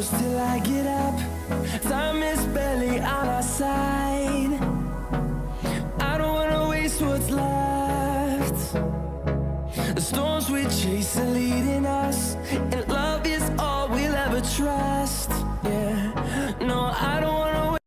close till I get up. Time is barely on our side. I don't wanna waste what's left. The storms we chase are leading us, and love is all we'll ever trust. Yeah, no, I don't wanna wait.